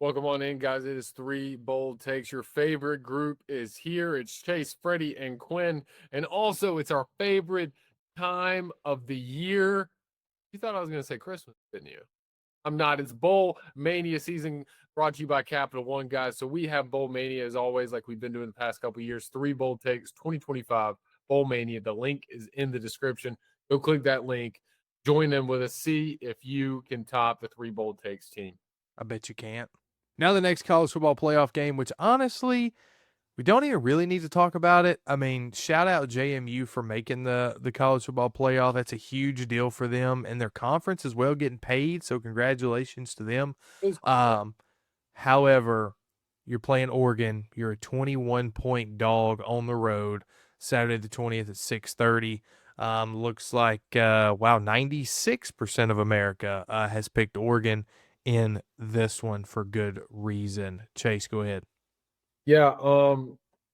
Welcome on in, guys. It is Three Bold Takes. Your favorite group is here. It's Chase, Freddie, and Quinn. And also, it's our favorite time of the year. You thought I was going to say Christmas, didn't you? I'm not. It's Bowl Mania season brought to you by Capital One, guys. So we have Bowl Mania as always, like we've been doing the past couple years. Three Bold Takes, 2025 Bowl Mania. The link is in the description. Go click that link. Join them with us. See if you can top the Three Bold Takes team. I bet you can't. Now the next college football playoff game, which honestly, we don't even really need to talk about it. I mean, shout out JMU for making the college football playoff. That's a huge deal for them and their conference as well, getting paid. So congratulations to them. However, you're playing Oregon. You're a 21-point dog on the road Saturday the 20th at 6:30. Looks like 96% of America has picked Oregon in this one for good reason. Chase, go ahead. Yeah,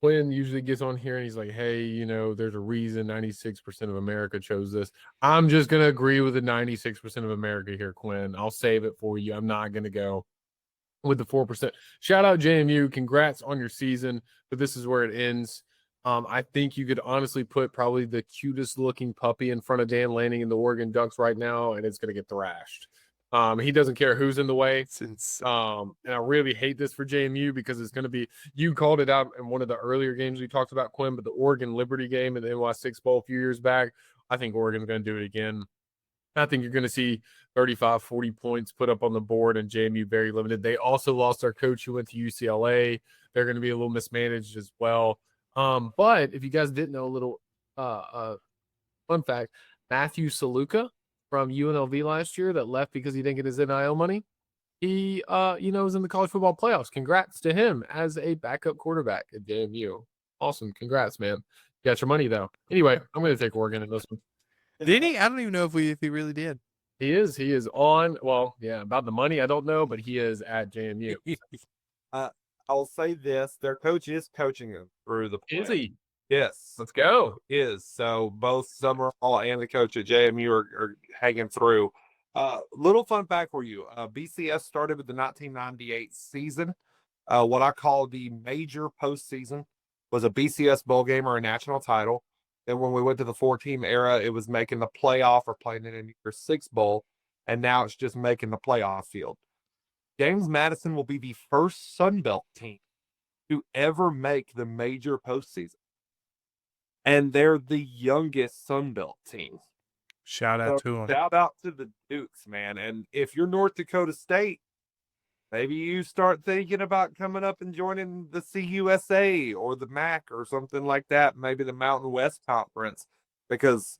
Quinn usually gets on here and he's like, "Hey, there's a reason 96% of America chose this." I'm just gonna agree with the 96% of America here, Quinn. I'll save it for you. I'm not gonna go with the 4%. Shout out JMU. Congrats on your season, but this is where it ends. I think you could honestly put probably the cutest looking puppy in front of Dan Lanning in the Oregon Ducks right now, and it's gonna get thrashed. He doesn't care who's in the way. And I really hate this for JMU because it's going to be, you called it out in one of the earlier games we talked about, Quinn, but the Oregon Liberty game in the NY6 Bowl a few years back, I think Oregon's going to do it again. I think you're going to see 35, 40 points put up on the board and JMU very limited. They also lost their coach who went to UCLA. They're going to be a little mismanaged as well. But if you guys didn't know, a little fun fact, Matthew Saluka from UNLV last year that left because he didn't get his NIL money. He, was in the college football playoffs. Congrats to him as a backup quarterback at JMU. Awesome. Congrats, man. You got your money, though. Anyway, I'm going to take Oregon in this one. Did he? I don't even know if he really did. He is. He is on. Well, yeah, about the money, I don't know, but he is at JMU. I'll say this: their coach is coaching him through the play. Is he? Yes. Let's go. Is. So both Summerall and the coach at JMU are hanging through. Little fun fact for you. BCS started with the 1998 season. What I call the major postseason was a BCS bowl game or a national title. And when we went to the 4-team era, it was making the playoff or playing in a year 6 bowl. And now it's just making the playoff field. James Madison will be the first Sun Belt team to ever make the major postseason. And they're the youngest Sun Belt team. Shout out to them. Shout out to the Dukes, man. And if you're North Dakota State, maybe you start thinking about coming up and joining the CUSA or the MAC or something like that, maybe the Mountain West Conference, because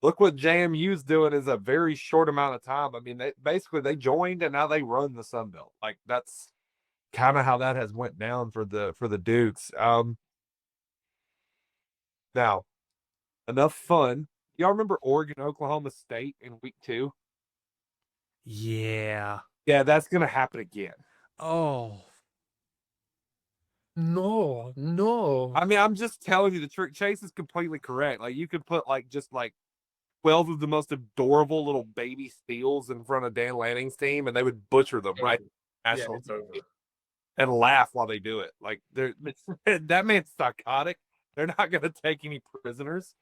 look what JMU's doing is a very short amount of time. I mean, they joined and now they run the Sun Belt. Like that's kind of how that has went down for the Dukes. Now, enough fun. Y'all remember Oregon, Oklahoma State in week 2? Yeah. Yeah, that's gonna happen again. Oh. No. I mean, I'm just telling you the trick. Chase is completely correct. Like you could put just 12 of the most adorable little baby steals in front of Dan Lanning's team, and they would butcher them right. National and laugh while they do it. Like that man's psychotic. They're not going to take any prisoners.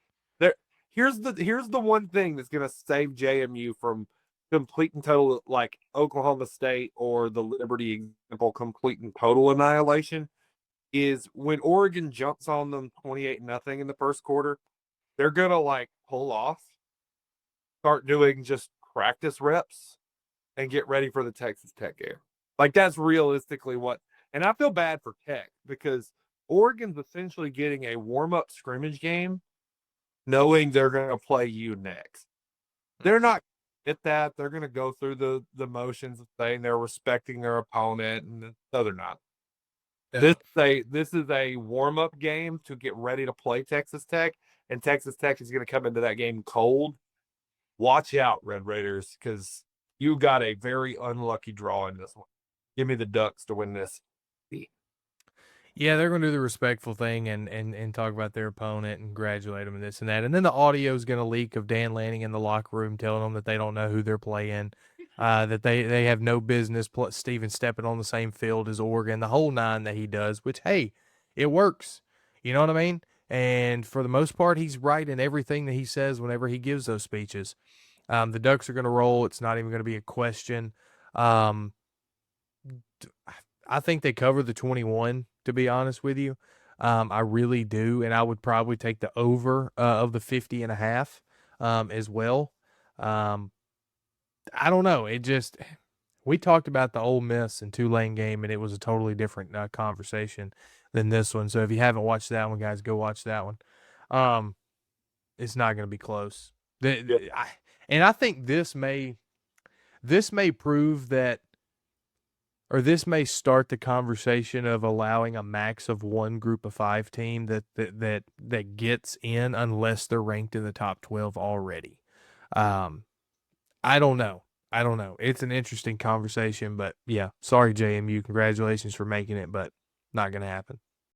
Here's the one thing that's going to save JMU from complete and total, like Oklahoma State or the Liberty example, complete and total annihilation, is when Oregon jumps on them 28-0 in the first quarter, they're going to pull off, start doing just practice reps, and get ready for the Texas Tech game. That's realistically what, and I feel bad for Tech because Oregon's essentially getting a warm-up scrimmage game knowing they're going to play you next. They're not get that. They're going to go through the motions of saying they're respecting their opponent, and no, they're not. Yeah. This is a warm-up game to get ready to play Texas Tech, and Texas Tech is going to come into that game cold. Watch out, Red Raiders, because you got a very unlucky draw in this one. Give me the Ducks to win this. Yeah, they're going to do the respectful thing and talk about their opponent and congratulate them and this and that. And then the audio is going to leak of Dan Lanning in the locker room telling them that they don't know who they're playing. that they have no business Steven stepping on the same field as Oregon, the whole 9 that he does, which, hey, it works. You know what I mean? And for the most part, he's right in everything that he says whenever he gives those speeches. The Ducks are going to roll. It's not even going to be a question. I think they cover the 21, to be honest with you. I really do, and I would probably take the over of the 50.5 as well. I don't know. We talked about the Ole Miss and Tulane game, and it was a totally different conversation than this one. So if you haven't watched that one, guys, go watch that one. It's not going to be close. I think this may prove that, or this may start the conversation of allowing a max of one Group of 5 team that gets in unless they're ranked in the top 12 already. I don't know. It's an interesting conversation, but yeah, sorry, JMU. Congratulations for making it, but not going to happen.